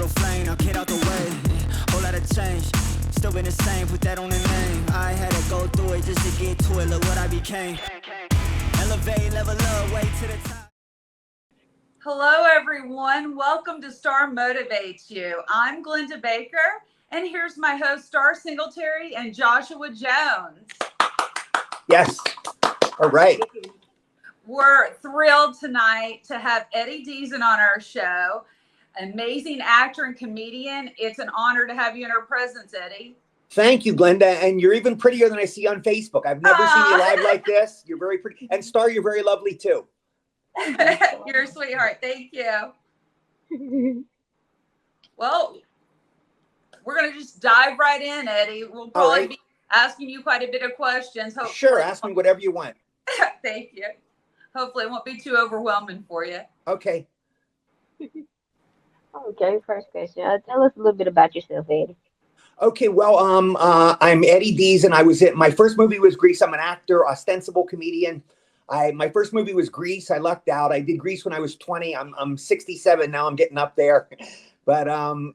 little flame, now get out the way. Whole lot of change, still been the same, put that on the name. I had to go through it just to get to it, look what I became. Elevate, level up, way to the top. Hello, everyone. Welcome to Star Motivates You. I'm Glenda Baker, and here's my host, Star Singletary and Joshua Jones. Yes. All right. We're thrilled tonight to have Eddie Deezen on our show. Amazing actor and comedian. It's an honor to have you in our presence, Eddie. Thank you, Glenda. And you're even prettier than I see on Facebook. I've never seen you live like this. You're very pretty. And Star, you're very lovely too. You're a sweetheart. Thank you. Well, we're going to just dive right in, Eddie. We'll probably be asking you quite a bit of questions. Hopefully. Sure. Ask me whatever you want. Thank you. Hopefully it won't be too overwhelming for you. Okay. Okay, first question. Tell us a little bit about yourself, Eddie. Okay, well, I'm Eddie Deezen. My first movie was Grease. I'm an actor, ostensible comedian. My first movie was Grease. I lucked out. I did Grease when I was 20. I'm 67 now. I'm getting up there. But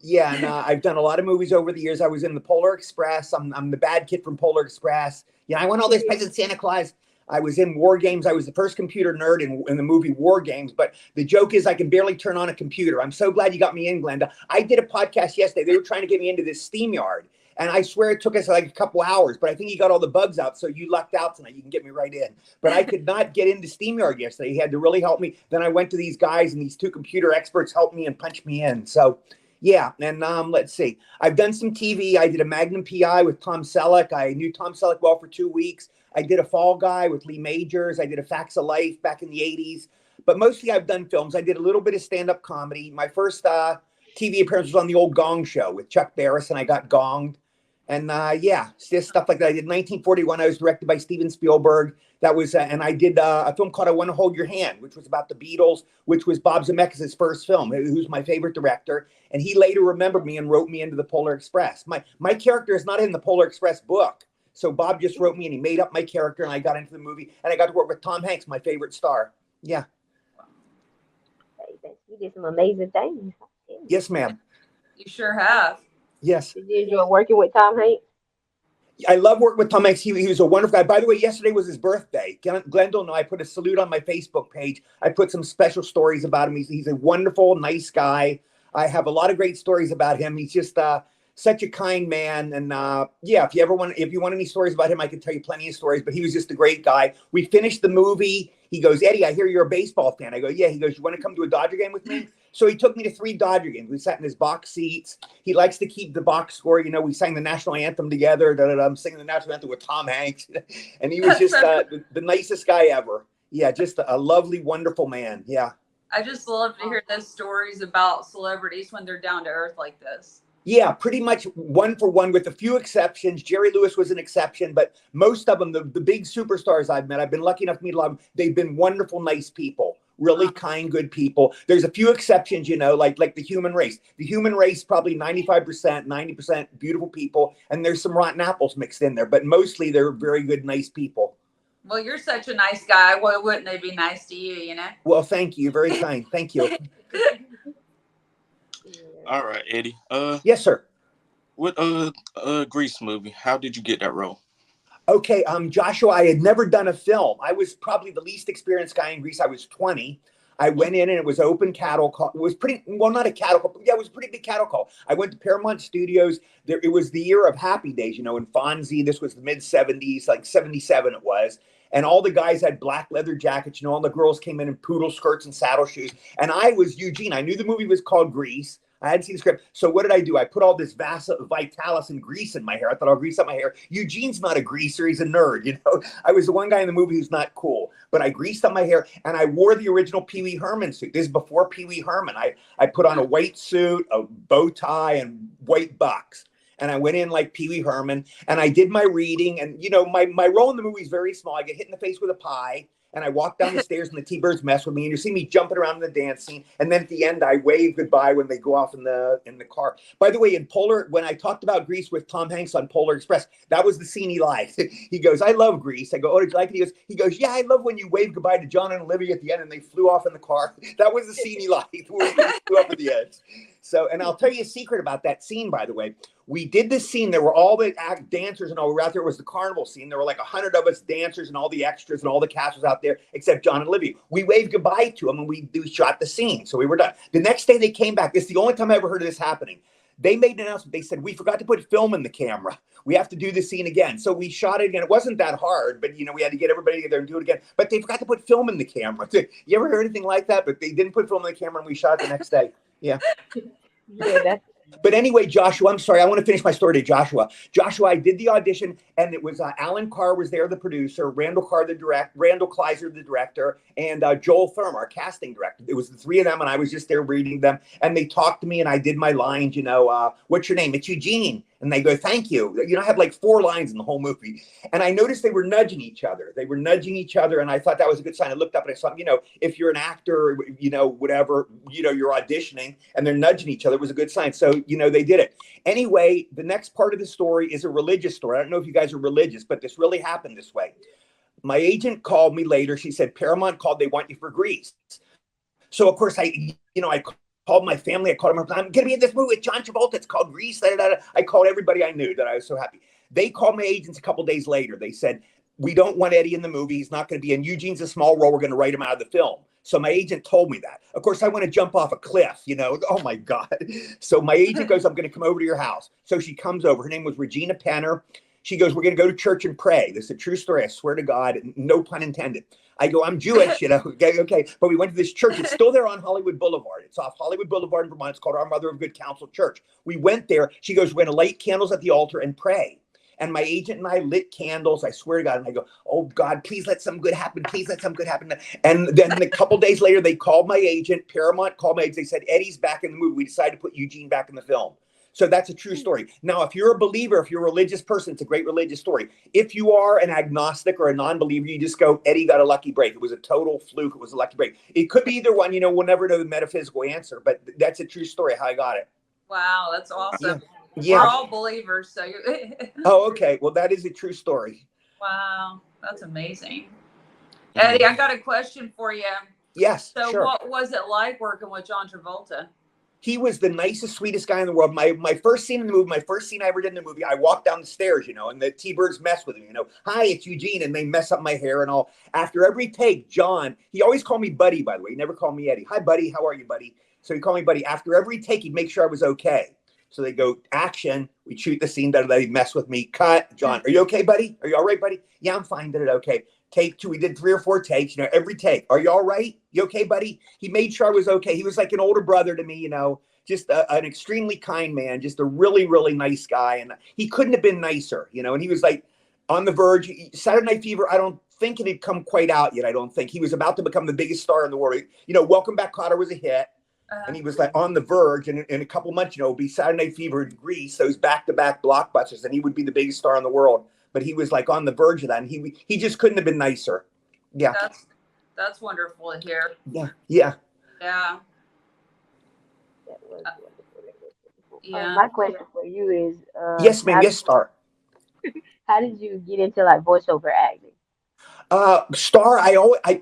yeah, and I've done a lot of movies over the years. I was in the Polar Express. I'm the bad kid from Polar Express. Yeah, I won all this President Santa Claus. I was in War Games. I was the first computer nerd in the movie War Games. But the joke is I can barely turn on a computer. I'm so glad you got me in, Glenda. I did a podcast yesterday. They were trying to get me into this SteamYard. And I swear it took us like a couple hours. But I think you got all the bugs out. So you lucked out tonight. You can get me right in. But I could not get into SteamYard yesterday. He had to really help me. Then I went to these guys, and these two computer experts helped me and punched me in. So yeah, and let's see. I've done some TV. I did a Magnum PI with Tom Selleck. I knew Tom Selleck well for 2 weeks. I did a Fall Guy with Lee Majors. I did a Facts of Life back in the 80s. But mostly I've done films. I did a little bit of stand-up comedy. My first TV appearance was on the old Gong Show with Chuck Barris, and I got gonged. And yeah, it's just stuff like that. I did 1941. I was directed by Steven Spielberg. That was, and I did a film called I Want to Hold Your Hand, which was about the Beatles, which was Bob Zemeckis' first film, who's my favorite director. And he later remembered me and wrote me into the Polar Express. My character is not in the Polar Express book. So Bob just wrote me, and he made up my character, and I got into the movie, and I got to work with Tom Hanks, my favorite star. Yeah. You did some amazing things. Yes, ma'am. You sure have. Yes. Did you enjoy working with Tom Hanks? I love working with Tom Hanks. He was a wonderful guy. By the way, yesterday was his birthday. Glendale, no, I put a salute on my Facebook page. I put some special stories about him. He's a wonderful, nice guy. I have a lot of great stories about him. He's just such a kind man. And yeah, if you want any stories about him, I can tell you plenty of stories, but he was just a great guy. We finished the movie. He goes, Eddie, I hear you're a baseball fan. I go, yeah. He goes, you want to come to a Dodger game with me? So he took me to 3 Dodger games. We sat in his box seats. He likes to keep the box score. You know, we sang the national anthem together. I'm singing the national anthem with Tom Hanks. And he was just the nicest guy ever. Yeah, just a lovely, wonderful man. Yeah. I just love to hear those stories about celebrities when they're down to earth like this. Yeah, pretty much one for one with a few exceptions. Jerry Lewis was an exception, but most of them, the big superstars I've met, I've been lucky enough to meet a lot of them. They've been wonderful, nice people, really kind, good people. There's a few exceptions, you know, like the human race. The human race, probably 95%, 90% beautiful people, and there's some rotten apples mixed in there, but mostly they're very good, nice people. Well, you're such a nice guy. Why wouldn't they be nice to you, you know? Well, thank you. Very kind. Thank you. All right, Eddie. Yes, sir. What Grease movie? How did you get that role? Okay, Joshua, I had never done a film. I was probably the least experienced guy in Grease. I was 20. I went in and it was open cattle call. It was not a cattle call. Yeah, it was a pretty big cattle call. I went to Paramount Studios. It was the year of Happy Days, you know, in Fonzie. This was the mid 70s, like 77 it was. And all the guys had black leather jackets. You know, all the girls came in poodle skirts and saddle shoes. And I was Eugene. I knew the movie was called Grease. I hadn't seen the script. So what did I do? I put all this Vitalis and grease in my hair. I thought I'll grease up my hair. Eugene's not a greaser. He's a nerd, you know. I was the one guy in the movie who's not cool. But I greased up my hair, and I wore the original Pee Wee Herman suit. This is before Pee Wee Herman. I put on a white suit, a bow tie, and white bucks. And I went in like Pee Wee Herman, and I did my reading. And, you know, my role in the movie is very small. I get hit in the face with a pie. And I walk down the stairs and the T-Birds mess with me. And you see me jumping around in the dance scene. And then at the end, I wave goodbye when they go off in the car. By the way, in Polar, when I talked about Grease with Tom Hanks on Polar Express, that was the scene he liked. He goes, I love Grease. I go, oh, did you like it? He goes, yeah, I love when you wave goodbye to John and Olivia at the end and they flew off in the car. That was the scene he liked. We flew up at the edge. So, and I'll tell you a secret about that scene, by the way. We did this scene. There were all the dancers and all. We were out there. It was the carnival scene. There were like 100 of us dancers and all the extras and all the cast was out there except John and Olivia. We waved goodbye to them and we shot the scene. So we were done. The next day they came back. It's the only time I ever heard of this happening. They made an announcement. They said, we forgot to put film in the camera. We have to do the scene again. So we shot it again. It wasn't that hard, but we had to get everybody together and do it again. But they forgot to put film in the camera. You ever heard anything like that? But they didn't put film in the camera and we shot it the next day. Yeah. Yeah, But anyway, Joshua, I'm sorry. I want to finish my story to Joshua. Joshua, I did the audition, and it was Alan Carr was there, the producer, Randall Kleiser, the director, and Joel Thurm, our casting director. It was the three of them, and I was just there reading them. And they talked to me, and I did my lines. What's your name? It's Eugene. And they go, thank you. I had like 4 lines in the whole movie. And I noticed they were nudging each other. And I thought that was a good sign. I looked up and I saw, if you're an actor, whatever, you're auditioning and they're nudging each other, it was a good sign. So, they did it. Anyway, the next part of the story is a religious story. I don't know if you guys are religious, but this really happened this way. My agent called me later. She said, Paramount called, they want you for Grease. So of course I called my family. I called them. I'm going to be in this movie with John Travolta. It's called Grease. I called everybody I knew that I was so happy. They called my agents a couple days later. They said, we don't want Eddie in the movie. He's not going to be in. Eugene's a small role. We're going to write him out of the film. So my agent told me that. Of course, I want to jump off a cliff, Oh, my God. So my agent goes, I'm going to come over to your house. So she comes over. Her name was Regina Penner. She goes, we're going to go to church and pray. This is a true story. I swear to God, no pun intended. I go, I'm Jewish, okay. But we went to this church. It's still there on Hollywood Boulevard. It's off Hollywood Boulevard in Vermont. It's called Our Mother of Good Counsel Church. We went there. She goes, we're going to light candles at the altar and pray. And my agent and I lit candles. I swear to God. And I go, oh, God, please let something good happen. Please let something good happen. And then a couple days later, they called my agent. Paramount called my agent. They said, Eddie's back in the movie. We decided to put Eugene back in the film. So that's a true story. Now, if you're a believer, if you're a religious person, it's a great religious story. If you are an agnostic or a non-believer, you just go, Eddie got a lucky break. It was a total fluke. It was a lucky break. It could be either one. We'll never know the metaphysical answer, but that's a true story how I got it. Wow, that's awesome. Yeah. We're all believers, so you're Oh, okay. Well, that is a true story. Wow, that's amazing. Eddie, I got a question for you. Yes, so sure. What was it like working with John Travolta? He was the nicest, sweetest guy in the world. My first scene in the movie, my first scene I ever did in the movie, I walked down the stairs, and the T-Birds mess with me, Hi, it's Eugene, and they mess up my hair and all. After every take, John, he always called me Buddy, by the way. He never called me Eddie. Hi, Buddy. How are you, Buddy? So he called me Buddy. After every take, he'd make sure I was okay. So they go, action. We shoot the scene. They mess with me. Cut. John, are you okay, buddy? Are you all right, buddy? Yeah, I'm fine. Did it okay. Take 2. We did 3 or 4 takes. Every take. Are you all right? You okay, buddy? He made sure I was okay. He was like an older brother to me. Just an extremely kind man. Just a really, really nice guy. And he couldn't have been nicer. And he was like on the verge. Saturday Night Fever. I don't think it had come quite out yet. I don't think he was about to become the biggest star in the world. Welcome Back, Kotter was a hit. And he was like on the verge, and in a couple months, it'll be Saturday Night Fever in Greece, those back-to-back blockbusters, and he would be the biggest star in the world. But he was like on the verge of that, and he just couldn't have been nicer. Yeah, that's wonderful to hear. Yeah. Yeah. That was wonderful. Yeah. My question for you is, yes, ma'am. Yes, Star. How did you get into like voiceover acting? Star,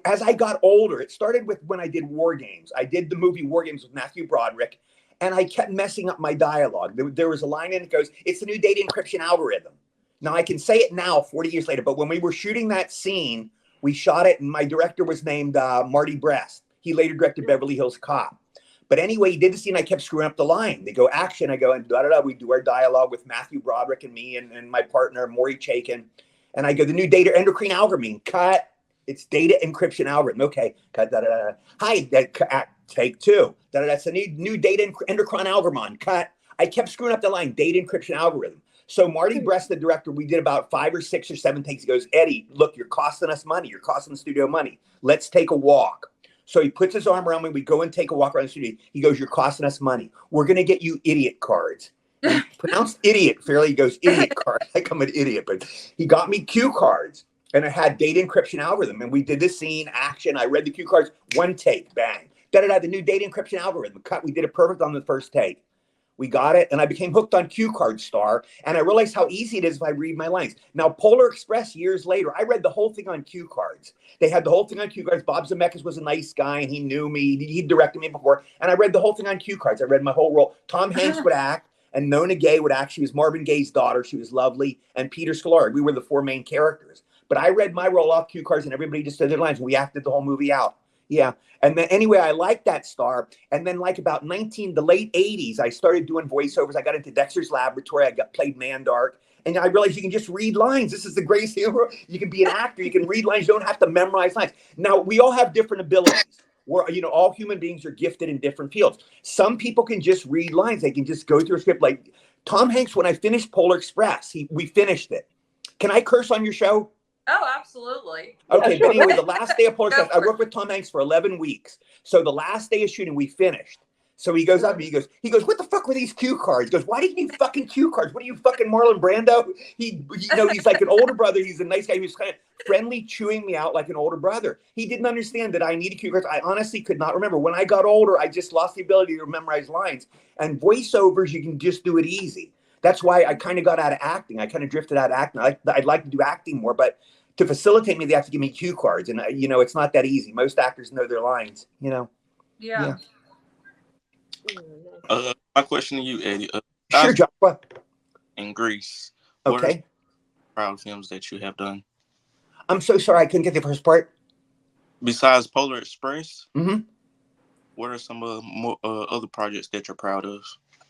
as I got older, it started with when I did War Games. I did the movie War Games with Matthew Broderick, and I kept messing up my dialogue. There was a line in it goes, it's the new data encryption algorithm. Now I can say it now, 40 years later, but when we were shooting that scene, we shot it, and my director was named Marty Brest. He later directed Beverly Hills Cop. But anyway, he did the scene. I kept screwing up the line. They go, action. I go, and da-da-da. We do our dialogue with Matthew Broderick and me and my partner, Maury Chaikin. And I go, the new data endocrine algorithm. Cut. It's data encryption algorithm. Okay. Cut. Da-da-da. Hi. Take 2. Da-da-da. It's a new data endocrine algorithm. Cut. I kept screwing up the line. Data encryption algorithm. So Marty Brest, the director, we did about 5 or 6 or 7 takes. He goes, Eddie, look, you're costing us money. You're costing the studio money. Let's take a walk. So he puts his arm around me. We go and take a walk around the studio. He goes, you're costing us money. We're going to get you idiot cards. He pronounced idiot fairly. He goes, idiot card. Like I'm an idiot, but he got me cue cards, and it had data encryption algorithm. And we did this scene, action. I read the cue cards, 1 take, bang. Da-da-da, the new data encryption algorithm. Cut. We did it perfect on the first take. We got it. And I became hooked on Cue Card Star. And I realized how easy it is if I read my lines. Now, Polar Express, years later, I read the whole thing on cue cards. They had the whole thing on cue cards. Bob Zemeckis was a nice guy, and he knew me. He directed me before. And I read the whole thing on cue cards. I read my whole role. Tom Hanks would act, and Nona Gay would act. She was Marvin Gaye's daughter. She was lovely. And Peter Scolari. We were the 4 main characters. But I read my role off cue cards, and everybody just said their lines. And we acted the whole movie out. Yeah. And then anyway, I liked that star. And then like about the late 80s, I started doing voiceovers. I got into Dexter's Laboratory. I played Mandark. And I realized you can just read lines. This is the greatest thing ever. You can be an actor. You can read lines. You don't have to memorize lines. Now, we all have different abilities. All human beings are gifted in different fields. Some people can just read lines. They can just go through a script. Like Tom Hanks, when I finished Polar Express, we finished it. Can I curse on your show? Oh, absolutely. Okay, but anyway, the last day of Polar Express, I worked with Tom Hanks for 11 weeks. So the last day of shooting, we finished. So he goes up and he goes, what the fuck were these cue cards? He goes, why do you need fucking cue cards? What are you, fucking Marlon Brando? He's like an older brother. He's a nice guy. He was kind of friendly, chewing me out like an older brother. He didn't understand that I needed cue cards. I honestly could not remember. When I got older, I just lost the ability to memorize lines. And voiceovers, you can just do it easy. That's why I kind of got out of acting. I kind of drifted out of acting. I'd like to do acting more, but to facilitate me, they have to give me cue cards. And, it's not that easy. Most actors know their lines, Yeah. My question to you, Eddie. Sure, Joshua. In Greece. Okay. What are proud films that you have done? I'm so sorry. I couldn't get the first part. Besides Polar Express, Mm-hmm. what are some other projects that you're proud of?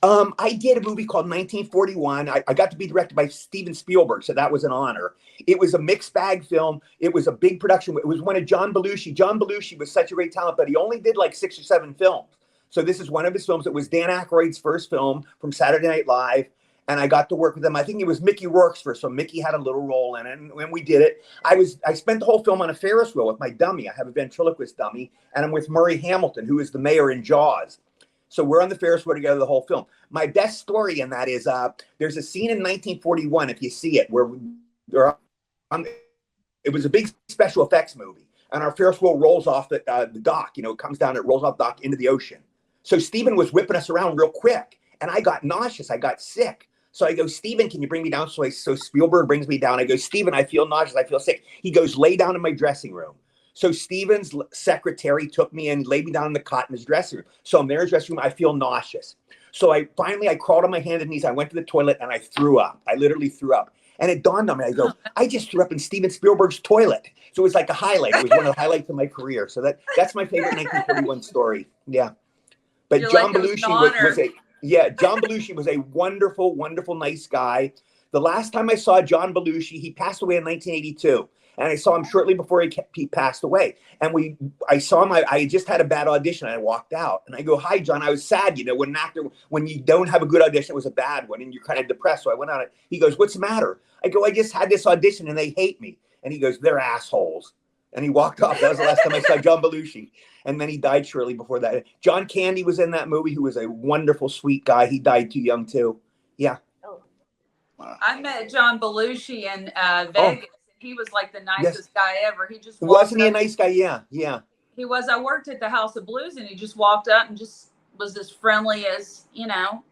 I did a movie called 1941. I got to be directed by Steven Spielberg, so that was an honor. It was a mixed bag film. It was a big production. It was one of John Belushi. John Belushi was such a great talent, but he only did like 6 or 7 films. So this is one of his films. It was Dan Aykroyd's first film from Saturday Night Live, and I got to work with him. I think it was Mickey Rourke's first, so Mickey had a little role in it, and when we did it, I spent the whole film on a Ferris wheel with my dummy. I have a ventriloquist dummy, and I'm with Murray Hamilton, who is the mayor in Jaws. So we're on the Ferris wheel together the whole film. My best story in that is there's a scene in 1941, if you see it, where it was a big special effects movie, and our Ferris wheel rolls off the dock. It comes down, it rolls off the dock into the ocean. So Steven was whipping us around real quick, and I got nauseous. I got sick. So I go, Steven, can you bring me down? So Spielberg brings me down. I go, Steven, I feel nauseous. I feel sick. He goes, lay down in my dressing room. So Steven's secretary took me and laid me down in the cot in his dressing room. So I'm there in his dressing room. I feel nauseous. So I crawled on my hands and knees. I went to the toilet and I threw up. I literally threw up. And it dawned on me. I go, I just threw up in Steven Spielberg's toilet. So it was like a highlight. It was one of the highlights of my career. So that's my favorite 1941 story. Yeah. But John Belushi John Belushi was a wonderful, wonderful, nice guy. The last time I saw John Belushi, he passed away in 1982. And I saw him shortly before he passed away. And I saw him, I just had a bad audition. I walked out and I go, hi, John. I was sad, when an actor, when you don't have a good audition, it was a bad one and you're kind of depressed. So I went out. He goes, what's the matter? I go, I just had this audition and they hate me. And he goes, they're assholes. And he walked off. That was the last time I saw John Belushi. And then he died shortly before that. John Candy was in that movie, who was a wonderful, sweet guy. He died too young too. Yeah. I met John Belushi in Vegas. He was like the nicest guy ever. He just wasn't he a nice guy? Yeah. He was. I worked at the House of Blues, and he just walked up and just was as friendly as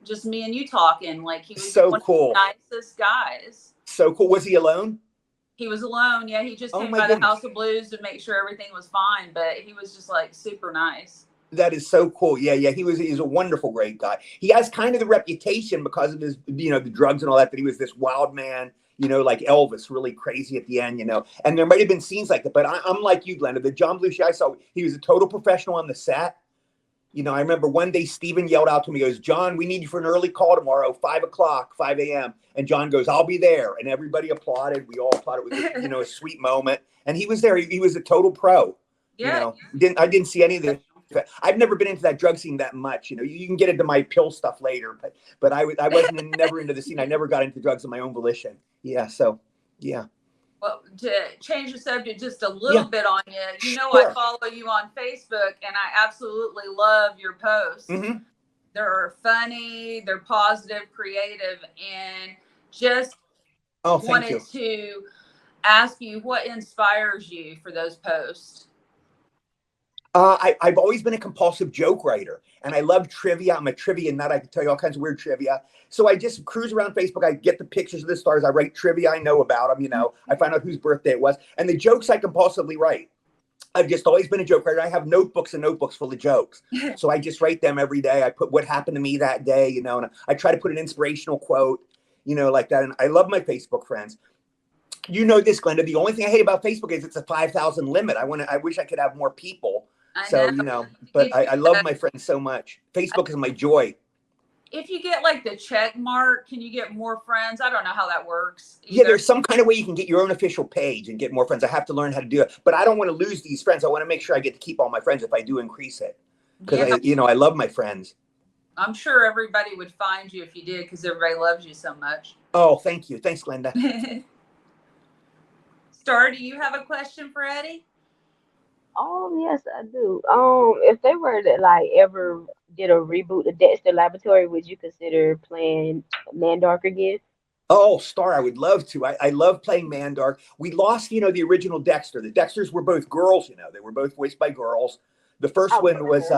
just me and you talking. Like he was so one cool, of the nicest guys. So cool. Was he alone? He was alone. Yeah, he just came by the House of Blues to make sure everything was fine. But he was just like super nice. That is so cool. Yeah. He's a wonderful, great guy. He has kind of the reputation because of his, the drugs and all that he was this wild man. Like Elvis, really crazy at the end, and there might have been scenes like that, but I'm like you, Glenda. The John Belushi I saw, he was a total professional on the set. I remember one day Steven yelled out to me, he goes, John, we need you for an early call tomorrow, 5 a.m. And John goes, I'll be there. And everybody applauded. We all applauded. It was, a sweet moment. And he was there. He was a total pro. Yeah. I didn't see any of the. I've never been into that drug scene that much. You can get into my pill stuff later, but I wasn't never into the scene. I never got into drugs of my own volition. Yeah. So, yeah. Well, to change the subject just a little bit on you, Sure. I follow you on Facebook, and I absolutely love your posts. Mm-hmm. They're funny, they're positive, creative, and just thank wanted you. to ask you what inspires you for those posts. I've always been a compulsive joke writer, and I love trivia. I'm a trivia nut. I can tell you all kinds of weird trivia. So I just cruise around Facebook. I get the pictures of the stars. I write trivia. I know about them. You know, I find out whose birthday it was, and the jokes I compulsively write. I've just always been a joke writer. I have notebooks and notebooks full of jokes. So I just write them every day. I put what happened to me that day, you know, and I try to put an inspirational quote, you know, like that. And I love my Facebook friends. You know this, Glenda. The only thing I hate about Facebook is it's a 5,000 limit. I wish I could have more people. So, you know, but I love my friends so much. Facebook is my joy. If you get like the check mark, can you get more friends? I don't know how that works either. Yeah, there's some kind of way you can get your own official page and get more friends. I have to learn how to do it, but I don't want to lose these friends. I want to make sure I get to keep all my friends if I do increase it, because you know, I love my friends. I'm sure everybody would find you if you did, because everybody loves you so much. Oh, thank you. Thanks, Glenda. Star, do you have a question for Eddie? Oh yes, I do. If they were to like ever did a reboot of Dexter Laboratory, would you consider playing Mandark again? Oh, Star, I would love to. I love playing Mandark. We lost, you know, the original Dexter. The Dexters were both girls, you know. They were both voiced by girls. The first one was,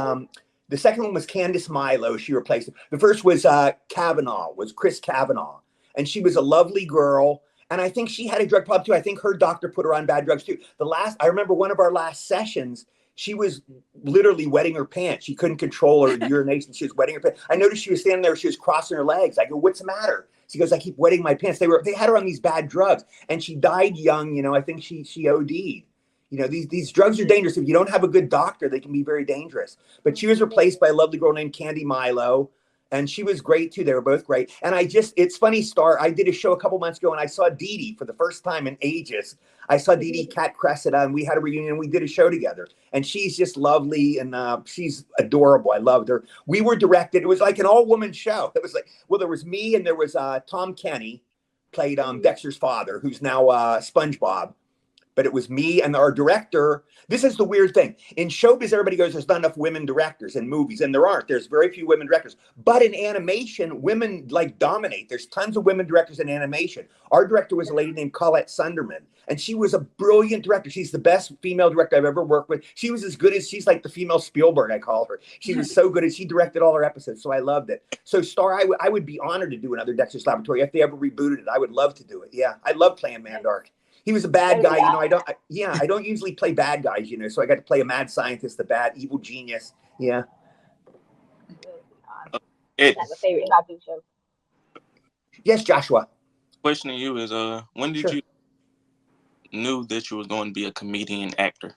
the second one was Candace Milo. She replaced him. The first was Kavanaugh, was Chris Kavanaugh. And she was a lovely girl. And I think she had a drug problem too. I think her doctor put her on bad drugs too. I remember one of our last sessions, she was literally wetting her pants. She couldn't control her urination. She was wetting her pants. I noticed she was standing there. She was crossing her legs. I go, what's the matter? She goes, I keep wetting my pants. They had her on these bad drugs, and she died young. You know, I think she OD'd. You know, these drugs are dangerous. If you don't have a good doctor, they can be very dangerous. But she was replaced by a lovely girl named Candy Milo. And she was great too. They were both great. And it's funny, Star, I did a show a couple months ago and I saw Dee Dee for the first time in ages. I saw Dee Dee Cat Cressida and we had a reunion. We did a show together and she's just lovely and she's adorable. I loved her. We were directed. It was like an all woman show. It was like, well, there was me and there was Tom Kenny played Dexter's father, who's now SpongeBob. But it was me and our director. This is the weird thing. In showbiz, everybody goes, there's not enough women directors in movies. And there aren't. There's very few women directors. But in animation, women like dominate. There's tons of women directors in animation. Our director was a lady named Colette Sunderman. And she was a brilliant director. She's the best female director I've ever worked with. She was as good as, she's like the female Spielberg, I call her. She was so good as she directed all her episodes. So I loved it. So Star, I would be honored to do another Dexter's Laboratory. If they ever rebooted it, I would love to do it. Yeah, I love playing Mandark. He was a bad guy, you know. I don't usually play bad guys, you know. So I got to play a mad scientist, a bad evil genius. Yeah. That's my favorite cartoon show. Yes, Joshua. Question to you is, when did you knew that you was going to be a comedian actor?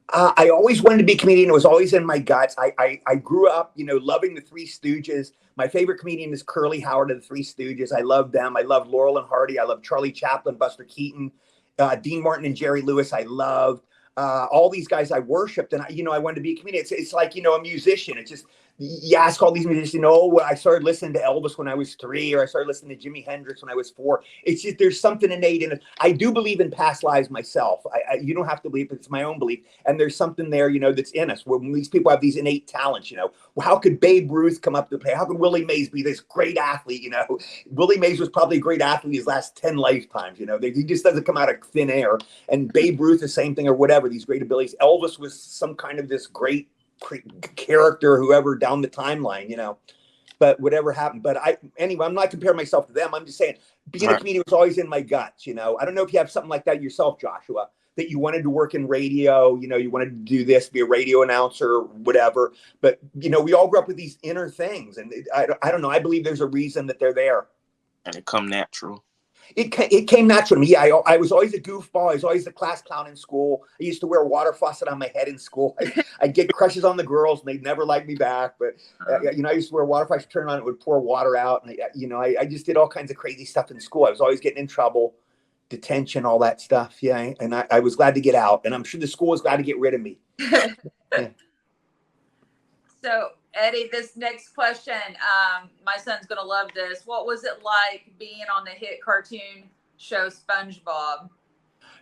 I always wanted to be a comedian. It was always in my guts. I grew up, you know, loving the Three Stooges. My favorite comedian is Curly Howard of the Three Stooges. I love them. I love Laurel and Hardy. I love Charlie Chaplin, Buster Keaton, Dean Martin and Jerry Lewis. I loved all these guys I worshipped. And, I wanted to be a comedian. It's like, you know, a musician. It's just, you ask all these musicians, you know, I started listening to Elvis when I was 3, or I started listening to Jimi Hendrix when I was 4. It's just, there's something innate in it. I do believe in past lives myself. You don't have to believe it. It's my own belief. And there's something there, you know, that's in us. When these people have these innate talents, you know, how could Babe Ruth come up to play? How could Willie Mays be this great athlete? You know, Willie Mays was probably a great athlete his last 10 lifetimes. You know, he just doesn't come out of thin air. And Babe Ruth, the same thing, or whatever, these great abilities. Elvis was some kind of this great character, whoever down the timeline, you know, but whatever happened. But anyway, I'm not comparing myself to them. I'm just saying being a comedian was always in my guts, you know. I don't know if you have something like that yourself, Joshua, that you wanted to work in radio, you know, you wanted to do this, be a radio announcer, whatever. But, you know, we all grew up with these inner things. And I don't know. I believe there's a reason that they're there. And it come natural. It came natural to me. Yeah, I was always a goofball. I was always the class clown in school. I used to wear a water faucet on my head in school. I'd get crushes on the girls, and they'd never like me back. But, you know, I used to wear a water faucet, turn on, it would pour water out. And, you know, I just did all kinds of crazy stuff in school. I was always getting in trouble, detention, all that stuff. Yeah, and I was glad to get out. And I'm sure the school was glad to get rid of me. Yeah. So, Eddie, this next question, my son's going to love this. What was it like being on the hit cartoon show SpongeBob?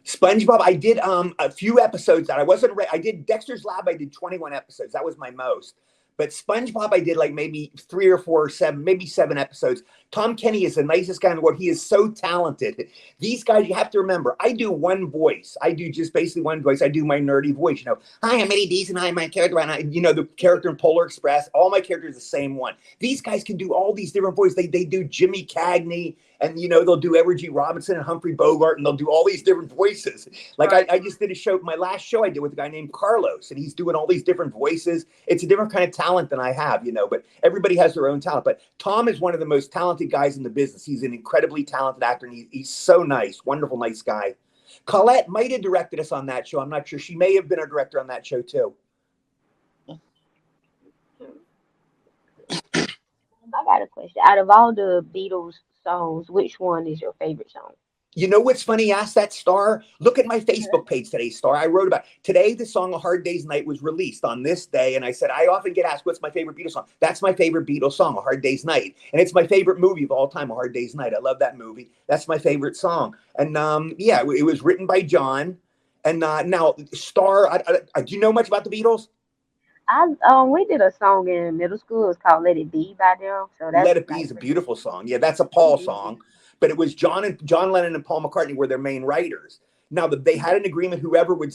SpongeBob, I did a few episodes that I wasn't I did Dexter's Lab. I did 21 episodes. That was my most. But SpongeBob, I did like maybe 3 or 4 or 7, maybe 7 episodes. Tom Kenny is the nicest guy in the world. He is so talented. These guys, you have to remember, I do one voice. I do just basically one voice. I do my nerdy voice. You know, hi, I'm Eddie Deezen. Hi, my character. And you know, the character in Polar Express. All my characters are the same one. These guys can do all these different voices. They do Jimmy Cagney. And, you know, they'll do Edward G. Robinson and Humphrey Bogart, and they'll do all these different voices. Like I just did a show, my last show I did with a guy named Carlos, and he's doing all these different voices. It's a different kind of talent than I have, you know, but everybody has their own talent. But Tom is one of the most talented guys in the business. He's an incredibly talented actor, and he's so nice, wonderful, nice guy. Colette might have directed us on that show. I'm not sure. She may have been a director on that show, too. I got a question. Out of all the Beatles songs, which one is your favorite song? You know what's funny? Ask that, Star. Look at my Facebook page today, Star. I wrote about today. The song "A Hard Day's Night" was released on this day, and I said I often get asked, "What's my favorite Beatles song?" That's my favorite Beatles song, "A Hard Day's Night," and it's my favorite movie of all time, "A Hard Day's Night." I love that movie. That's my favorite song, and yeah, it was written by John. And now, Star, do you know much about the Beatles? We did a song in middle school. It's called "Let It Be" by them. So that's "Let It Be" is a beautiful song. Yeah, that's a Paul song, but it was John Lennon and Paul McCartney were their main writers. Now they had an agreement. Whoever would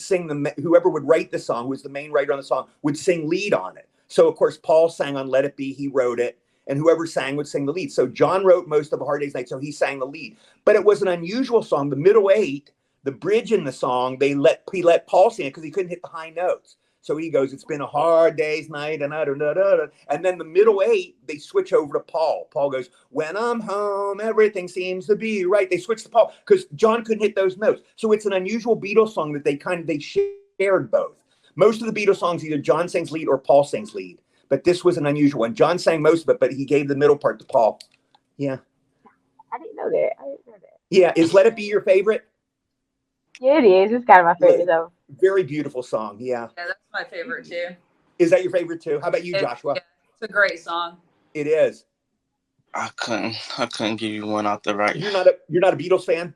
write the song, who was the main writer on the song, would sing lead on it. So of course Paul sang on "Let It Be." He wrote it, and whoever sang would sing the lead. So John wrote most of "A Hard Day's Night," so he sang the lead. But it was an unusual song. The middle eight, the bridge in the song, he let Paul sing it because he couldn't hit the high notes. So he goes, "It's been a hard day's night," and and then the middle eight, they switch over to Paul. Paul goes, "When I'm home, everything seems to be right." They switch to Paul because John couldn't hit those notes. So it's an unusual Beatles song that they shared both. Most of the Beatles songs, either John sings lead or Paul sings lead. But this was an unusual one. John sang most of it, but he gave the middle part to Paul. Yeah. I didn't know that. Yeah. Is "Let It Be" your favorite? Yeah, it is. It's kind of my favorite though. Very beautiful song. Yeah. Yeah, that's my favorite too. Is that your favorite too? How about you, Joshua? Yeah, it's a great song. It is. I couldn't give you one out the right. You're not a Beatles fan?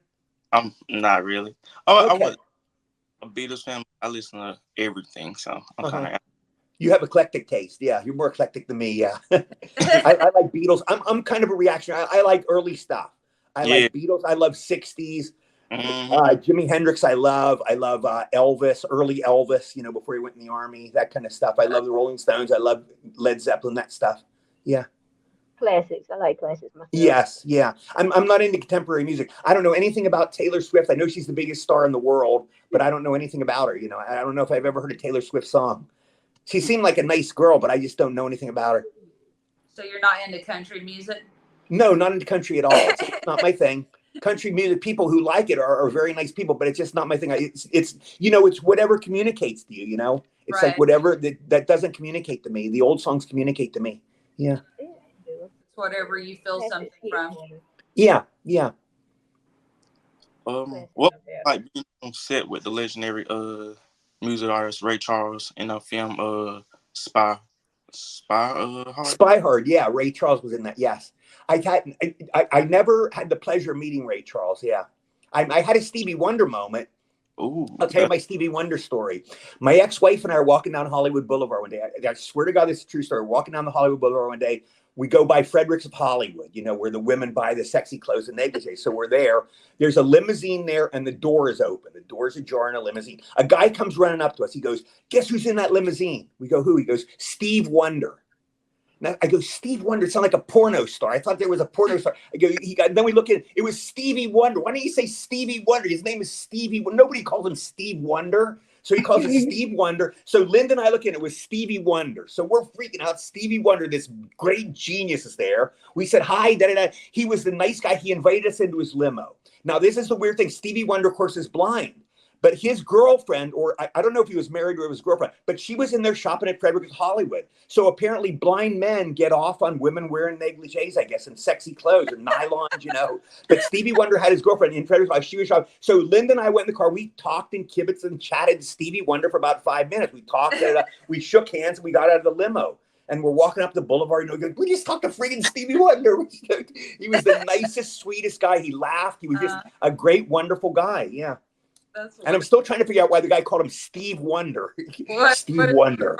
I'm not really. Oh, Okay. I was a Beatles fan. I listen to everything, so I'm kind of. You have eclectic taste. Yeah, you're more eclectic than me. Yeah. I like Beatles. I'm kind of a reactionary. I like early stuff. I like Beatles. I love 60s. Jimi Hendrix, I love Elvis, early Elvis, you know, before he went in the army, that kind of stuff. I love the Rolling Stones. I love Led Zeppelin, that stuff. Yeah. Classics. I like classics myself. Yes. Yeah. I'm not into contemporary music. I don't know anything about Taylor Swift. I know she's the biggest star in the world, but I don't know anything about her. You know, I don't know if I've ever heard a Taylor Swift song. She seemed like a nice girl, but I just don't know anything about her. So you're not into country music? No, not into country at all. It's not my thing. Country music, people who like it are very nice people, but it's just not my thing. It's you know, it's whatever communicates to you, you know, it's like whatever that doesn't communicate to me. The old songs communicate to me. Yeah. It's whatever you feel something from. Yeah. Yeah. What like being on set with the legendary music artist Ray Charles in a film Spy Hard? Yeah, Ray Charles was in that. Yes. I never had the pleasure of meeting Ray Charles. Yeah. I had a Stevie Wonder moment. Ooh, I'll tell you my Stevie Wonder story. My ex-wife and I are walking down Hollywood Boulevard one day. I swear to God, this is a true story. Walking down the Hollywood Boulevard one day, we go by Fredericks of Hollywood, you know, where the women buy the sexy clothes and negligee. So we're there. There's a limousine there, and the door is open. The door's ajar in a limousine. A guy comes running up to us. He goes, "Guess who's in that limousine?" We go, "Who?" He goes, "Steve Wonder." Now I go, "Steve Wonder." It sounded like a porno star. I thought there was a porno star. I go, then we look at it. It was Stevie Wonder. Why don't you say Stevie Wonder? His name is Stevie. Nobody calls him Steve Wonder. So he calls it Steve Wonder. So Linda and I look at it was Stevie Wonder. So we're freaking out. Stevie Wonder, this great genius, is there. We said hi. He was the nice guy. He invited us into his limo. Now, this is the weird thing. Stevie Wonder, of course, is blind. But his girlfriend, or I don't know if he was married or his girlfriend, but she was in there shopping at Fredericks Hollywood. So apparently blind men get off on women wearing negligees, I guess, and sexy clothes and nylons, you know. But Stevie Wonder had his girlfriend in Fredericks Hollywood. She was shopping. So Linda and I went in the car. We talked and kibitzed and chatted Stevie Wonder for about 5 minutes. We talked, we shook hands, and we got out of the limo. And we're walking up the boulevard, and we just talked to friggin' Stevie Wonder. He was the nicest, sweetest guy. He laughed. He was just a great, wonderful guy. Yeah. And I'm still trying to figure out why the guy called him Steve Wonder. Steve Wonder.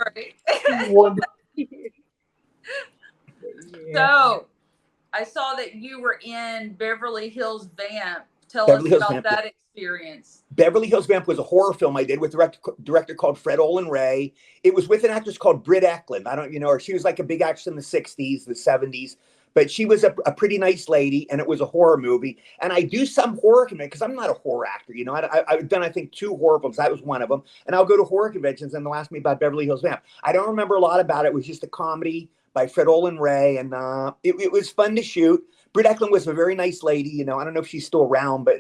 So, I I saw that you were in Beverly Hills Vamp. Tell Beverly us Hills about Vamp. that experience. Beverly Hills Vamp was a horror film I did with director called Fred Olin Ray. It was with an actress called Britt Eklund. I don't, you know her. She was like a big actress in the 60s, the 70s. But she was a pretty nice lady, and it was a horror movie. And I do some horror conventions because I'm not a horror actor. You know, I've done, I think, 2 horror films. That was one of them. And I'll go to horror conventions, and they'll ask me about Beverly Hills Vamp. I don't remember a lot about it. It was just a comedy by Fred Olin Ray, and it was fun to shoot. Britt Eklund was a very nice lady. You know, I don't know if she's still around, but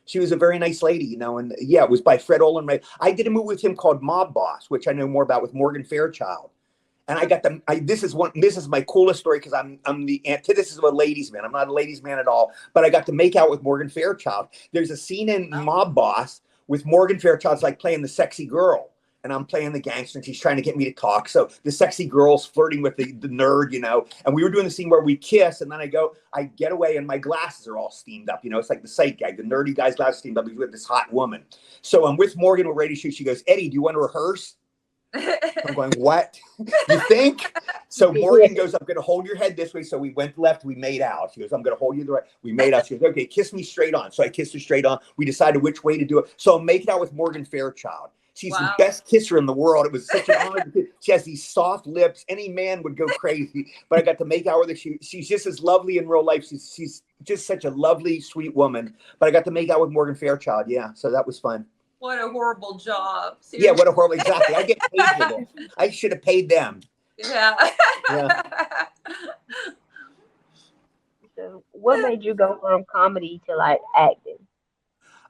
she was a very nice lady, you know, and yeah, it was by Fred Olin Ray. I did a movie with him called Mob Boss, which I know more about, with Morgan Fairchild. And I got them. This is my coolest story because I'm the antithesis of a ladies' man. I'm not a ladies' man at all, but I got to make out with Morgan Fairchild. There's a scene in Mob Boss with Morgan Fairchild's like playing the sexy girl, and I'm playing the gangster, and she's trying to get me to talk. So the sexy girl's flirting with the nerd, you know, and we were doing the scene where we kiss, and then I get away, and my glasses are all steamed up. You know, it's like the sight gag. The nerdy guy's glasses steamed up. He's with this hot woman. So I'm with Morgan, we're ready to shoot. She goes, Eddie, do you want to rehearse? I'm going, what? You think? So Morgan goes, I'm going to hold your head this way. So we went left. We made out. She goes, I'm going to hold you the right. We made out. She goes, okay, kiss me straight on. So I kissed her straight on. We decided which way to do it. So I'm making out with Morgan Fairchild. She's the best kisser in the world. It was such an honor. She has these soft lips. Any man would go crazy. But I got to make out with her. She's just as lovely in real life. She's just such a lovely, sweet woman. But I got to make out with Morgan Fairchild. Yeah, so that was fun. What a horrible job. Seriously. Yeah, what a horrible, exactly. I get paid for this. I should have paid them. Yeah. Yeah. So what made you go from comedy to like acting?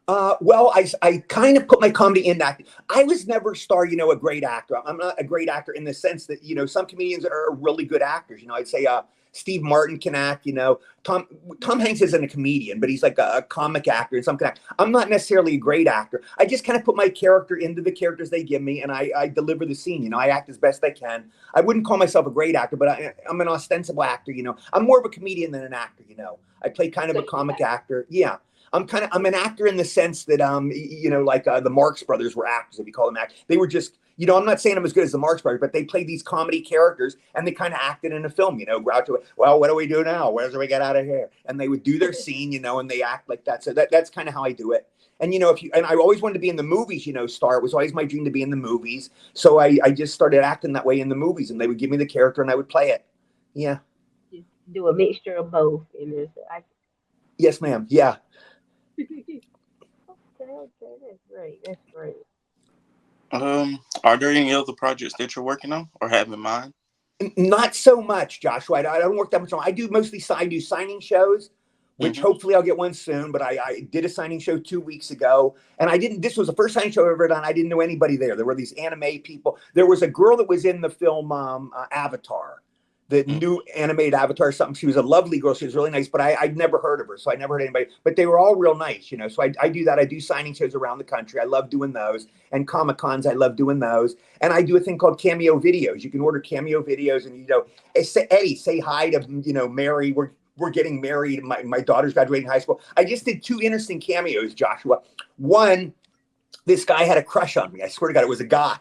Well, I kind of put my comedy in acting. I was never a great actor. I'm not a great actor in the sense that, you know, some comedians are really good actors. You know, I'd say Steve Martin can act, you know. Tom Hanks isn't a comedian, but he's like a comic actor and some can act. I'm not necessarily a great actor. I just kind of put my character into the characters they give me, and I deliver the scene. You know, I act as best I can. I wouldn't call myself a great actor, but I'm an ostensible actor, you know. I'm more of a comedian than an actor, you know. I play kind of a comic actor. Yeah. I'm an actor in the sense that, you know, like the Marx Brothers were actors, if you call them actors. They were just, you know, I'm not saying I'm as good as the Marx Brothers, but they played these comedy characters and they kind of acted in a film, you know, Groucho, well, what do we do now? Where do we get out of here? And they would do their scene, you know, and they act like that. So that's kind of how I do it. And, you know, and I always wanted to be in the movies, you know, star. It was always my dream to be in the movies. So I just started acting that way in the movies, and they would give me the character and I would play it. Yeah. Just do a mixture of both. Yes, ma'am. Yeah. Okay, that's great. That's great. Are there any other projects that you're working on or have in mind? Not so much, Joshua. I don't work that much on. I do signing shows, which hopefully I'll get one soon. But I did a signing show 2 weeks ago, and this was the first signing show I've ever done. I didn't know anybody there. There were these anime people. There was a girl that was in the film Avatar, the new animated Avatar or something. She was a lovely girl. She was really nice, but I'd never heard of her. So I never heard anybody, but they were all real nice, you know? So I do that. I do signing shows around the country. I love doing those, and Comic-Cons. I love doing those. And I do a thing called Cameo Videos. You can order Cameo Videos, and, you know, Eddie, say hi to, you know, Mary. We're getting married. My daughter's graduating high school. I just did 2 interesting cameos, Joshua. One, this guy had a crush on me. I swear to God, it was a guy.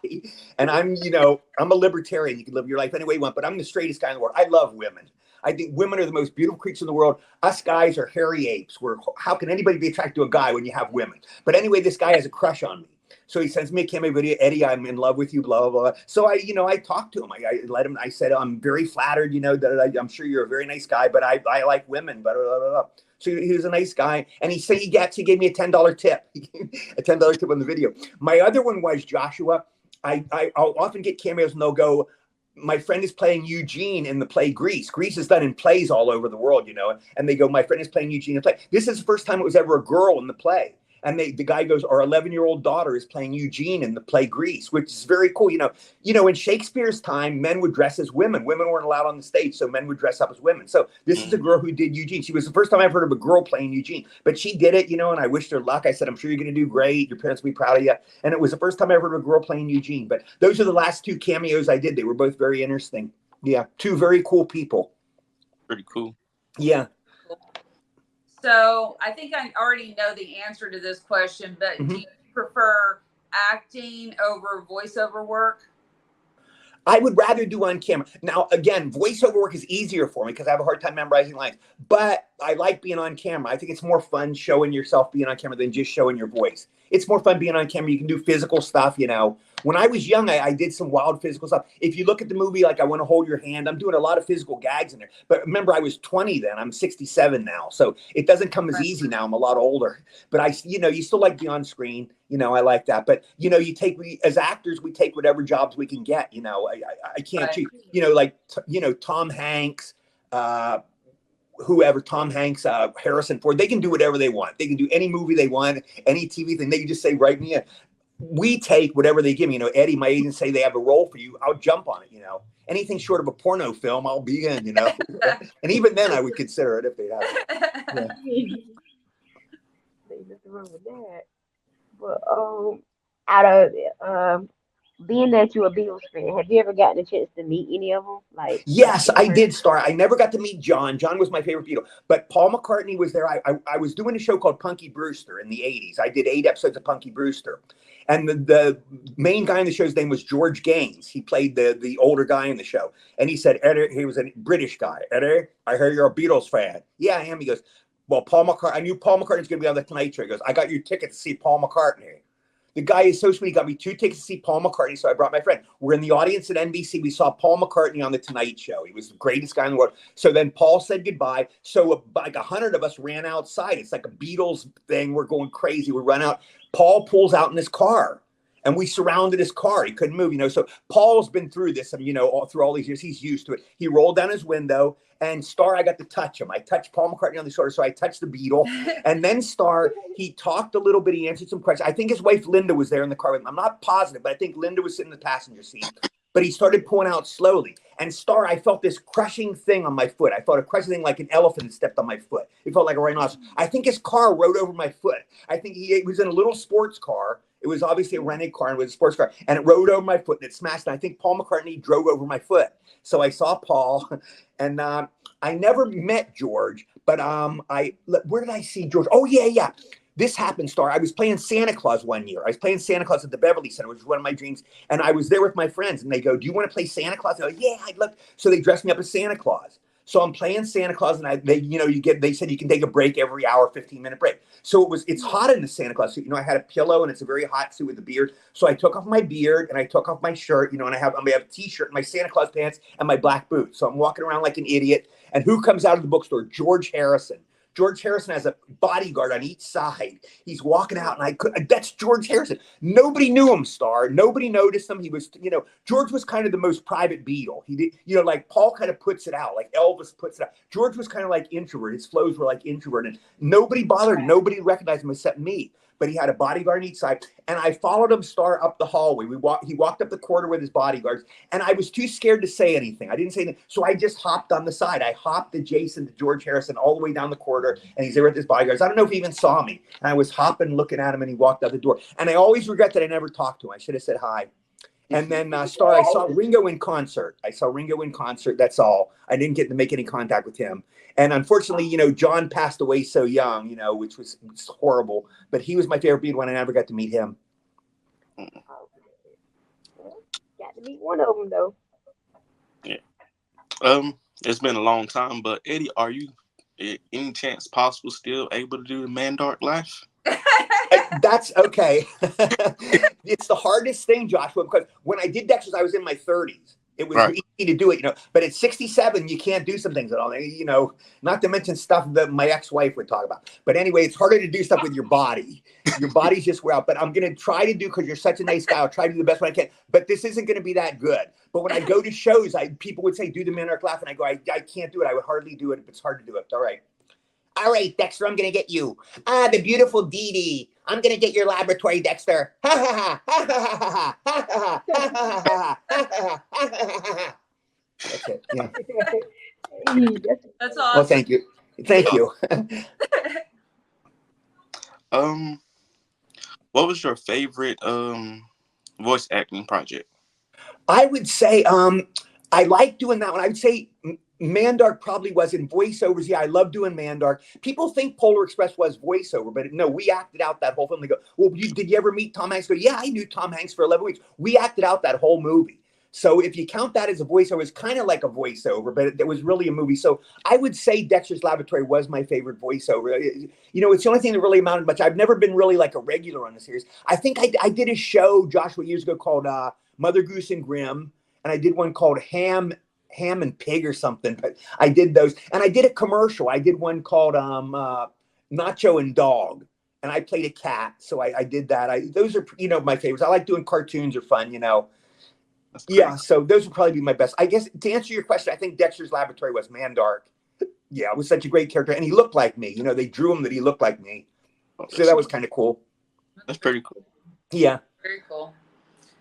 And I'm a libertarian. You can live your life any way you want, but I'm the straightest guy in the world. I love women. I think women are the most beautiful creatures in the world. Us guys are hairy apes. How can anybody be attracted to a guy when you have women? But anyway, this guy has a crush on me. So he sends me a cameo video. Eddie, I'm in love with you, blah, blah, blah. So I talked to him. I said, I'm very flattered, you know, that I'm sure you're a very nice guy, but I like women, blah, blah, blah, blah. So he was a nice guy. And he gave me a $10 tip, a $10 tip on the video. My other one was, Joshua, I'll often get cameos and they'll go, my friend is playing Eugene in the play Grease. Grease is done in plays all over the world, you know, and they go, my friend is playing Eugene in the play. This is the first time it was ever a girl in the play. And the guy goes, our 11-year-old daughter is playing Eugene in the play Grease, which is very cool. You know, in Shakespeare's time, men would dress as women. Women weren't allowed on the stage, so men would dress up as women. So this is a girl who did Eugene. She was the first time I've heard of a girl playing Eugene, but she did it, you know, and I wished her luck. I said, I'm sure you're going to do great. Your parents will be proud of you. And it was the first time I ever heard of a girl playing Eugene. But those are the last 2 cameos I did. They were both very interesting. Yeah, 2 very cool people. Pretty cool. Yeah. So I think I already know the answer to this question, but do you prefer acting over voiceover work? I would rather do on camera. Now, again, voiceover work is easier for me because I have a hard time memorizing lines, but I like being on camera. I think it's more fun showing yourself being on camera than just showing your voice. It's more fun being on camera. You can do physical stuff, you know. When I was young, I did some wild physical stuff. If you look at the movie, like I Want to Hold Your Hand, I'm doing a lot of physical gags in there. But remember, I was 20 then. I'm 67 now. So it doesn't come as easy now. I'm a lot older. But you still like to be on screen. You know, I like that. But, as actors, we take whatever jobs we can get. You know, I can't choose. You know, like, Tom Hanks, whoever, Tom Hanks, Harrison Ford, they can do whatever they want. They can do any movie they want, any TV thing. They can just say, write me in. We take whatever they give me. You know, Eddie, my agent, say they have a role for you. I'll jump on it, you know. Anything short of a porno film, I'll be in, you know. And even then, I would consider it if they have it. Yeah. There's nothing wrong with that. But out of being that you're a Beatles fan, have you ever gotten a chance to meet any of them? Like, yes, I did, Star. I never got to meet John. John was my favorite Beatle, but Paul McCartney was there. I was doing a show called Punky Brewster in the 80s. I did 8 episodes of Punky Brewster. And the main guy in the show's name was George Gaines. He played the older guy in the show. And he said, Eddie, he was a British guy. Eddie, I hear you're a Beatles fan. Yeah, I am. He goes, well, Paul McCartney, I knew Paul McCartney's going to be on the Tonight Show. He goes, I got your ticket to see Paul McCartney. The guy is so sweet. He got me 2 tickets to see Paul McCartney, so I brought my friend. We're in the audience at NBC. We saw Paul McCartney on The Tonight Show. He was the greatest guy in the world. So then Paul said goodbye. So like 100 of us ran outside. It's like a Beatles thing. We're going crazy. We run out. Paul pulls out in his car. And we surrounded his car. He couldn't move, you know. So Paul's been through this, you know, through all these years. He's used to it. He rolled down his window, and Star, I got to touch him. I touched Paul McCartney on the shoulder, so I touched the Beatle. And then Star, he talked a little bit. He answered some questions. I think his wife Linda was there in the car with him. I'm not positive, but I think Linda was sitting in the passenger seat. But he started pulling out slowly. And Star, I felt this crushing thing on my foot. I felt a crushing thing like an elephant stepped on my foot. It felt like a rhinoceros. I think his car rode over my foot. I think he was in a little sports car. It was obviously a rented car and it was a sports car. And it rode over my foot and it smashed. And I think Paul McCartney drove over my foot. So I saw Paul. And I never met George. But where did I see George? Oh, yeah. This happened, Star. I was playing Santa Claus one year. I was playing Santa Claus at the Beverly Center, which was one of my dreams. And I was there with my friends. And they go, do you want to play Santa Claus? I go, yeah, I'd love to. So they dressed me up as Santa Claus. So I'm playing Santa Claus, and they said you can take a break every hour, 15-minute break. So it's hot in the Santa Claus suit. You know, I had a pillow, and it's a very hot suit with a beard. So I took off my beard, and I took off my shirt, you know, and I have a T-shirt, my Santa Claus pants, and my black boots. So I'm walking around like an idiot. And who comes out of the bookstore? George Harrison. George Harrison has a bodyguard on each side. He's walking out, and that's George Harrison. Nobody knew him, Star. Nobody noticed him. He was, you know, George was kind of the most private Beatle. He did, you know, like Paul kind of puts it out, like Elvis puts it out. George was kind of like introvert. His flows were like introvert, and nobody bothered. Nobody recognized him except me. But he had a bodyguard on each side, and I followed him, Star, up the hallway. He walked up the corridor with his bodyguards, and I was too scared to say anything. I didn't say anything, so I just hopped on the side. I hopped adjacent to George Harrison all the way down the corridor, and he's there with his bodyguards. I don't know if he even saw me, and I was hopping, looking at him, and he walked out the door. And I always regret that I never talked to him. I should have said hi. And then, Star, I saw Ringo in concert. That's all. I didn't get to make any contact with him. And unfortunately, you know, John passed away so young, you know, which was horrible. But he was my favorite Beatle, and I never got to meet him. Got to meet one of them, though. Yeah. It's been a long time, but Eddie, are you, any chance possible, still able to do the Mandark live? That's okay. It's the hardest thing, Joshua, because when I did Dexter's, I was in my 30s. It was easy to do it, you know. But at 67, you can't do some things at all. You know, not to mention stuff that my ex-wife would talk about. But anyway, it's harder to do stuff with your body. Your body's just wear out. But I'm going to try to do, because you're such a nice guy, I'll try to do the best one I can. But this isn't going to be that good. But when I go to shows, people would say, do the Mandark laugh. And I go, I can't do it. I would hardly do it. It's hard to do it. All right, Dexter, I'm going to get you. The beautiful Dee Dee. I'm going to get your laboratory, Dexter. Ha ha ha ha ha ha ha ha ha. That's it. Yeah. That's awesome. Well, thank you. Thank you. What was your favorite voice acting project? I would say I like doing that one. I would say Mandark probably was in voiceovers. Yeah, I love doing Mandark. People think Polar Express was voiceover, but no, we acted out that whole film. They go, well, did you ever meet Tom Hanks? I go, yeah, I knew Tom Hanks for 11 weeks. We acted out that whole movie. So if you count that as a voiceover, it's kind of like a voiceover, but it was really a movie. So I would say Dexter's Laboratory was my favorite voiceover. It's the only thing that really amounted much. I've never been really like a regular on the series. I think I did a show, Joshua, years ago called Mother Goose and Grimm, and I did one called Ham and Pig or something. But I did those, and I did a commercial. I did one called Nacho and Dog, and I played a cat. So I did that. Those are my favorites. I like doing cartoons are fun. Yeah, so those would probably be my best. I guess to answer your question, I think Dexter's Laboratory was Mandark. Yeah, it was such a great character, and he looked like me. They drew him that he looked like me, so that was kind of cool. That's pretty cool. Yeah, very cool.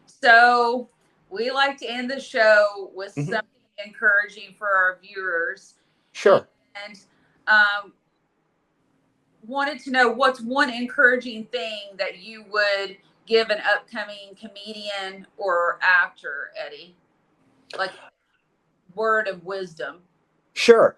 So we like to end the show with something encouraging for our viewers. Sure. And wanted to know what's one encouraging thing that you would give an upcoming comedian or actor, Eddie? Like word of wisdom. Sure.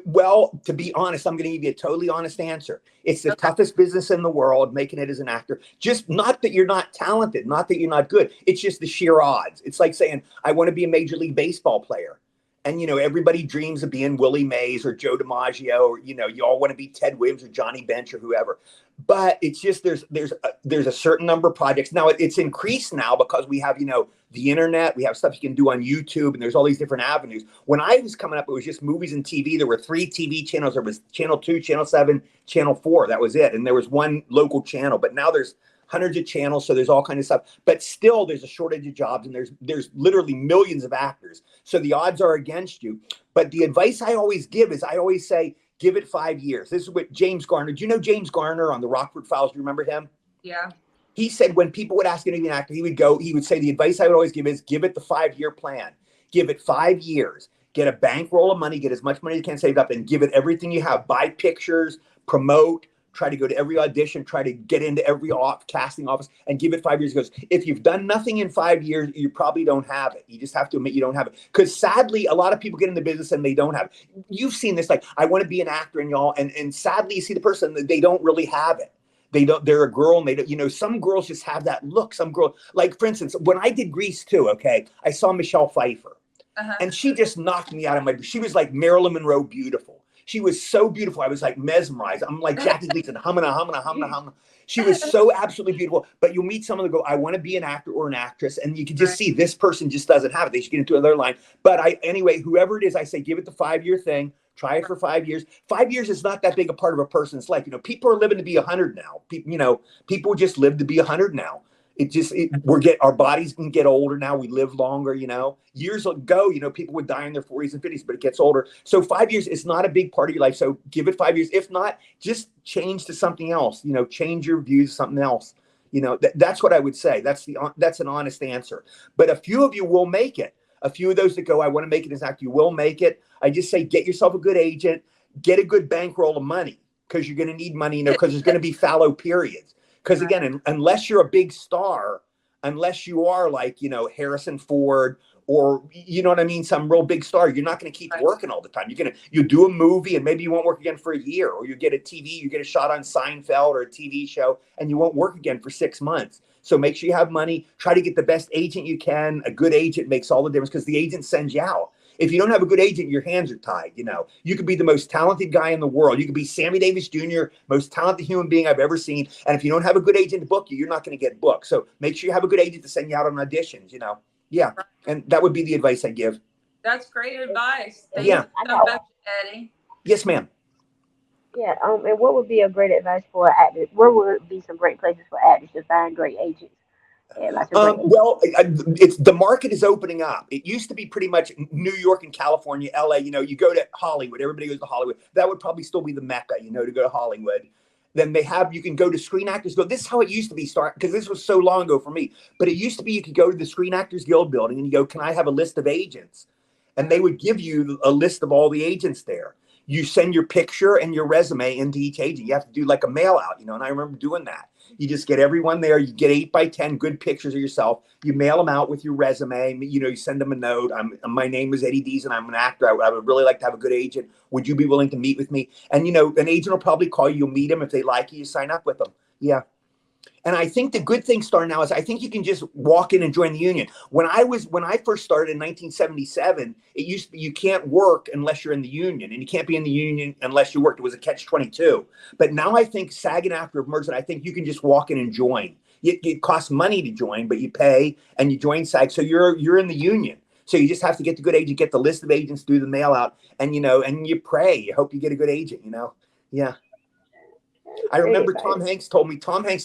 Well, to be honest, I'm going to give you a totally honest answer. It's the toughest business in the world, making it as an actor. Just not that you're not talented, not that you're not good. It's just the sheer odds. It's like saying, I want to be a Major League Baseball player. And, everybody dreams of being Willie Mays or Joe DiMaggio, or, you all want to be Ted Williams or Johnny Bench or whoever. But it's just there's a certain number of projects. Now it's increased now because we have, the internet, we have stuff you can do on YouTube, and there's all these different avenues. When I was coming up, it was just movies and TV. There were 3 TV channels. There was Channel 2, Channel 7, Channel 4. That was it. And there was one local channel. But now there's hundreds of channels, so there's all kinds of stuff. But still, there's a shortage of jobs, and there's literally millions of actors. So the odds are against you. But the advice I always give is I always say, give it 5 years. This is what James Garner. Do you know James Garner on the Rockford Files? Do you remember him? Yeah. He said when people would ask him to be an actor, he would say the advice I would always give is give it the 5-year plan. Give it 5 years. Get a bankroll of money. Get as much money as you can saved up, and give it everything you have. Buy pictures, promote. Try to go to every audition, try to get into every casting office, and give it 5 years. Because if you've done nothing in 5 years, you probably don't have it. You just have to admit you don't have it. Because sadly, a lot of people get in the business and they don't have it. You've seen this, like, I want to be an actor, and y'all, and sadly, you see the person that they don't really have it. They're a girl, and they don't, some girls just have that look. Some girl, like, for instance, when I did Grease 2, okay, I saw Michelle Pfeiffer, and she just knocked me out of she was like Marilyn Monroe beautiful. She was so beautiful. I was like mesmerized. I'm like Jackie Gleason, humming. She was so absolutely beautiful. But you'll meet someone that go, I want to be an actor or an actress. And you can just see this person just doesn't have it. They should get into another line. But anyway, whoever it is, I say, give it the 5-year thing. Try it for 5 years. 5 years is not that big a part of a person's life. People are living to be 100 now. People just live to be 100 now. Our bodies can get older now. We live longer, Years ago, people would die in their 40s and 50s, but it gets older. So 5 years is not a big part of your life. So give it 5 years. If not, just change to something else. Change your views to something else. That's what I would say. That's an honest answer. But a few of you will make it. A few of those that go, I want to make it as an actor, you will make it. I just say, get yourself a good agent, get a good bankroll of money, because you're going to need money, because there's going to be fallow periods. Because again, unless you're a big star, unless you are like, Harrison Ford or, some real big star, you're not going to keep working all the time. You do a movie and maybe you won't work again for a year, or you get a shot on Seinfeld or a TV show and you won't work again for 6 months. So make sure you have money, try to get the best agent you can. A good agent makes all the difference because the agent sends you out. If you don't have a good agent, your hands are tied. You could be the most talented guy in the world. You could be Sammy Davis Jr., most talented human being I've ever seen. And if you don't have a good agent to book you, you're not going to get booked. So make sure you have a good agent to send you out on auditions, Yeah. And that would be the advice I give. That's great advice. Thank you so much, Eddie. Yes, ma'am. Yeah. And what would be a great advice for actors? Where would be some great places for actors to find great agents? Well, it's the market is opening up. It used to be pretty much New York and California, LA. You go to Hollywood. Everybody goes to Hollywood. That would probably still be the mecca, to go to Hollywood. Then you can go to Screen Actors Guild. This is how it used to be, because this was so long ago for me. But it used to be you could go to the Screen Actors Guild building and you go, can I have a list of agents? And they would give you a list of all the agents there. You send your picture and your resume into each agent. You have to do like a mail out, and I remember doing that. You just get everyone there. You get 8 by 10 good pictures of yourself. You mail them out with your resume. You send them a note. My name is Eddie Deezen. I'm an actor. I would really like to have a good agent. Would you be willing to meet with me? And, an agent will probably call you. You'll meet them. If they like you, you sign up with them. Yeah. And I think the good thing starting now is I think you can just walk in and join the union. When I first started in 1977, it used to be you can't work unless you're in the union, and you can't be in the union unless you worked. It was a catch-22. But now I think SAG and AFTRA have merged, and I think you can just walk in and join. It costs money to join, but you pay and you join SAG, so you're in the union. So you just have to get the good agent, get the list of agents, do the mail out, and and you pray. You hope you get a good agent. Yeah. I remember Tom Hanks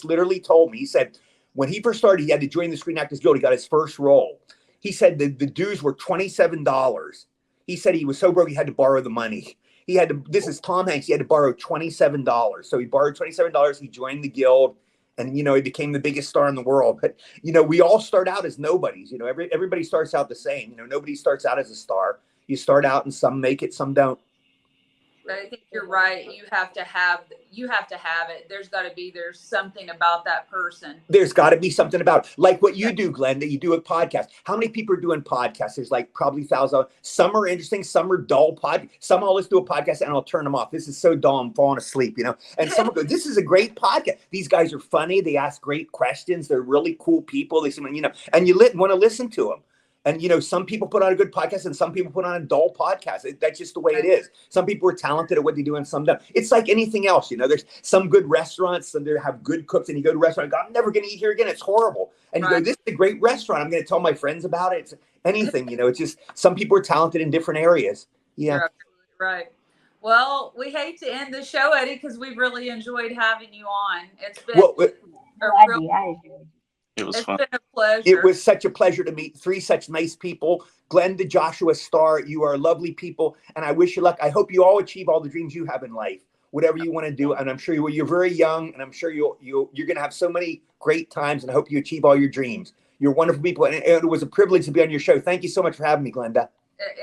literally told me, he said, when he first started, he had to join the Screen Actors Guild. He got his first role. He said the dues were $27. He said he was so broke he had to borrow the money. This is Tom Hanks. He had to borrow $27. So he borrowed $27. He joined the guild, and, he became the biggest star in the world. But, we all start out as nobodies. Everybody starts out the same. Nobody starts out as a star. You start out and some make it, some don't. But I think you're right. You have to have it. There's something about that person. There's got to be something about, like what you do, Glenn, that you do a podcast. How many people are doing podcasts? There's like probably thousands. Some are interesting, some are dull. Some I'll listen to a podcast and I'll turn them off. This is so dull, I'm falling asleep, And some will go, this is a great podcast. These guys are funny. They ask great questions. They're really cool people. They seem, and you want to listen to them. And, some people put on a good podcast and some people put on a dull podcast. That's just the way it is. Some people are talented at what they do and some don't. It's like anything else. There's some good restaurants and they have good cooks, and you go to a restaurant and go, I'm never going to eat here again. It's horrible. And you go, this is a great restaurant. I'm going to tell my friends about it. It's anything, it's just some people are talented in different areas. Yeah. You're absolutely right. Well, we hate to end the show, Eddie, because we really enjoyed having you on. It's been it was It's fun. been a pleasure. It was such a pleasure to meet three such nice people. Glenn to Joshua Starr, you are lovely people, and I wish you luck. I hope you all achieve all the dreams you have in life, whatever you want to do. And I'm sure you're very young, and I'm sure you're going to have so many great times, and I hope you achieve all your dreams. You're wonderful people, and it was a privilege to be on your show. Thank you so much for having me, Glenda.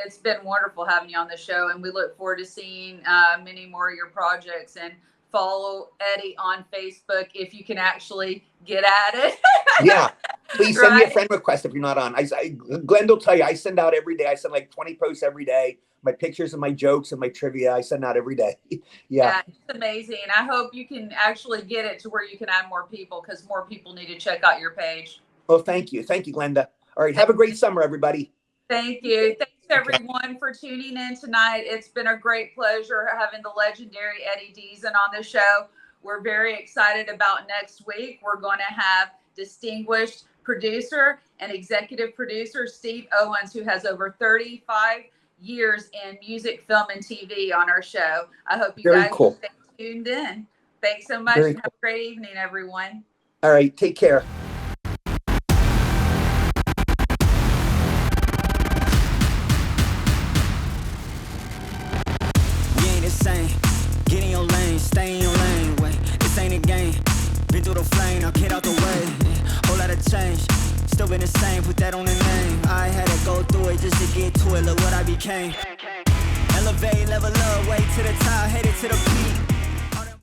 It's been wonderful having you on the show, and we look forward to seeing many more of your projects. And follow Eddie on Facebook if you can actually get at it. Yeah. Please send me a friend request if you're not on. Glenn will tell you, I send out every day. I send like 20 posts every day. My pictures and my jokes and my trivia, I send out every day. Yeah. It's amazing. I hope you can actually get it to where you can add more people, because more people need to check out your page. Oh, thank you. Thank you, Glenda. All right. Have a great summer, everybody. Thank you. Thanks everyone for tuning in tonight. It's been a great pleasure having the legendary Eddie Deezen on the show. We're very excited about next week. We're going to have distinguished producer and executive producer Steve Owens, who has over 35 years in music, film, and TV on our show. I hope you guys will stay tuned in. Thanks so much, and have a great evening, everyone. All right. Take care. Get in your lane, stay in your lane. Wait, this ain't a game. Been through the flame, now get out the way. Whole lot of change, still been the same. Put that on the name. I had to go through it just to get to it. Look what I became. Elevate, level up, way to the top, headed to the